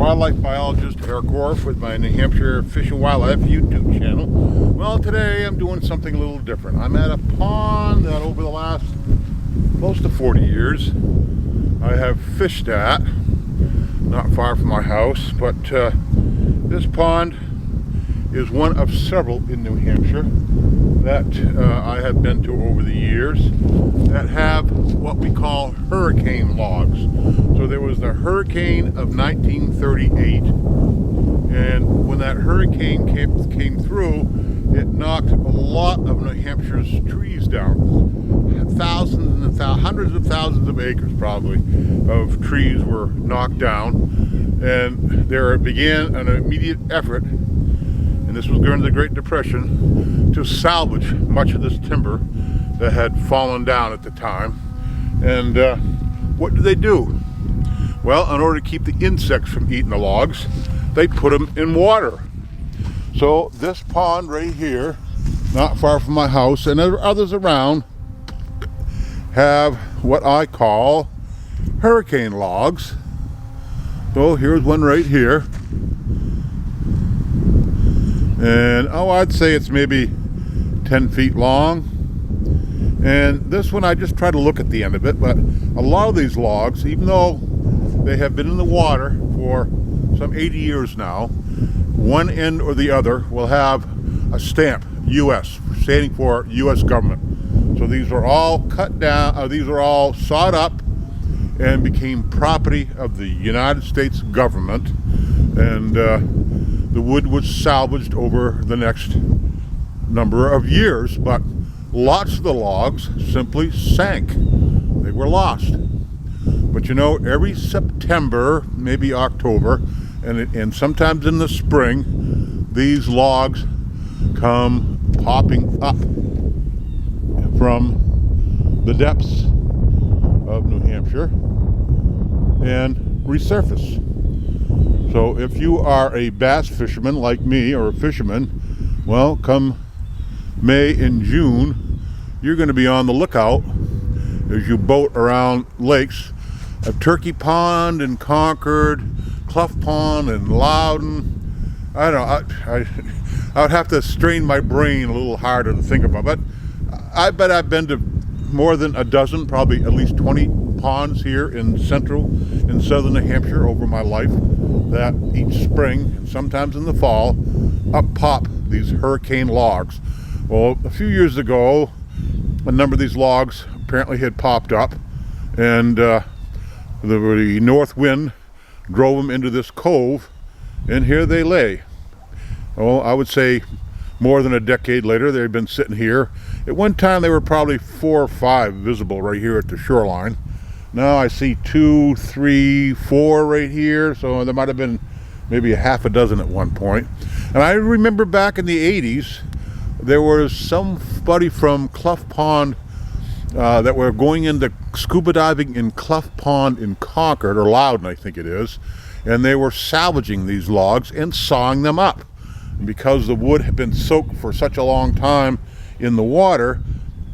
wildlife biologist Eric Orff with my New Hampshire Fish and Wildlife YouTube channel. Well, today I'm doing something a little different. I'm at a pond that over the last close to 40 years I have fished at, not far from my house, but this pond is one of several in New Hampshire that I have been to over the years that have what we call hurricane logs. So there was the hurricane of 1938, and when that hurricane came through, it knocked a lot of New Hampshire's trees down. Thousands and hundreds of thousands of acres probably of trees were knocked down, and there began an immediate effort, and this was during the Great Depression, to salvage much of this timber that had fallen down at the time. And what did they do? Well, in order to keep the insects from eating the logs, they put them in water. So this pond right here, not far from my house, and there are others around, have what I call hurricane logs. So here's one right here. And I'd say it's maybe 10 feet long. And this one, I just try to look at the end of it, but a lot of these logs, even though they have been in the water for some 80 years now, one end or the other will have a stamp, U.S., standing for U.S. government. So these are all cut down, these are all sawed up and became property of the United States government. And the wood was salvaged over the next number of years, but lots of the logs simply sank. They were lost. But you know, every September, maybe October, and sometimes in the spring, these logs come popping up from the depths of New Hampshire and resurface. So if you are a bass fisherman like me, or a fisherman, well, come May and June, you're going to be on the lookout as you boat around lakes of Turkey Pond and Concord, Clough Pond and Loudon. I don't know, I would have to strain my brain a little harder to think about, but I bet I've been to more than a dozen, probably at least 20 ponds here in central and southern New Hampshire over my life, that each spring and sometimes in the fall up pop these hurricane logs. Well, a few years ago, a number of these logs apparently had popped up, and the north wind drove them into this cove, and here they lay. Well, I would say more than a decade later, they've been sitting here. At one time, they were probably 4 or 5 visible right here at the shoreline. Now I see 2, 3, 4 right here, so there might have been maybe a half a dozen at one point. And I remember back in the 80s, there was somebody from Clough Pond that were going into scuba diving in Clough Pond in Concord, or Loudon I think it is, and they were salvaging these logs and sawing them up. And because the wood had been soaked for such a long time in the water,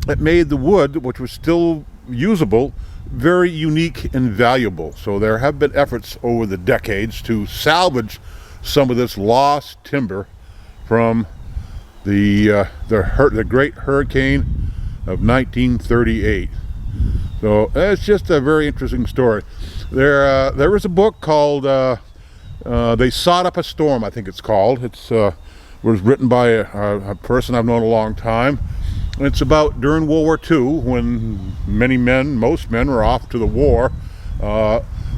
it made the wood, which was still usable, very unique and valuable. So there have been efforts over the decades to salvage some of this lost timber from the great hurricane of 1938. So it's just a very interesting story. There was a book called They Sawed Up a Storm, I think it's called. It's was written by a person I've known a long time. And it's about during World War II, when most men were off to the war.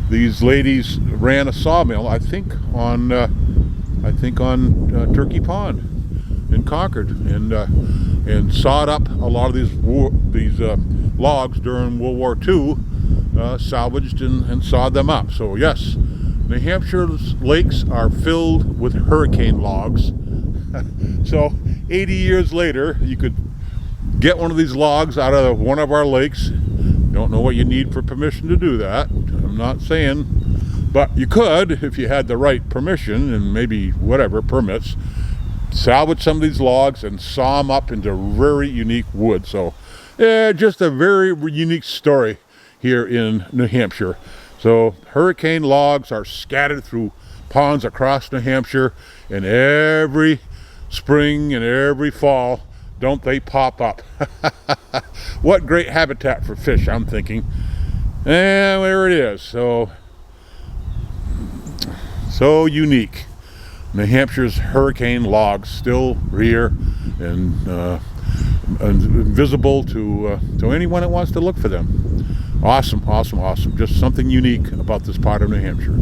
These ladies ran a sawmill, I think on Turkey Pond in Concord, and sawed up a lot of these logs during World War II, salvaged and sawed them up. So yes, New Hampshire's lakes are filled with hurricane logs. So 80 years later, you could get one of these logs out of one of our lakes. Don't know what you need for permission to do that, I'm not saying, but you could if you had the right permission and maybe whatever permits. Salvage some of these logs and saw them up into very unique wood. So yeah, just a very unique story here in New Hampshire. So hurricane logs are scattered through ponds across New Hampshire, and every spring and every fall, don't they pop up? What great habitat for fish, I'm thinking. And there it is. So unique. New Hampshire's hurricane logs still here and visible to anyone that wants to look for them. Awesome, awesome, awesome. Just something unique about this part of New Hampshire.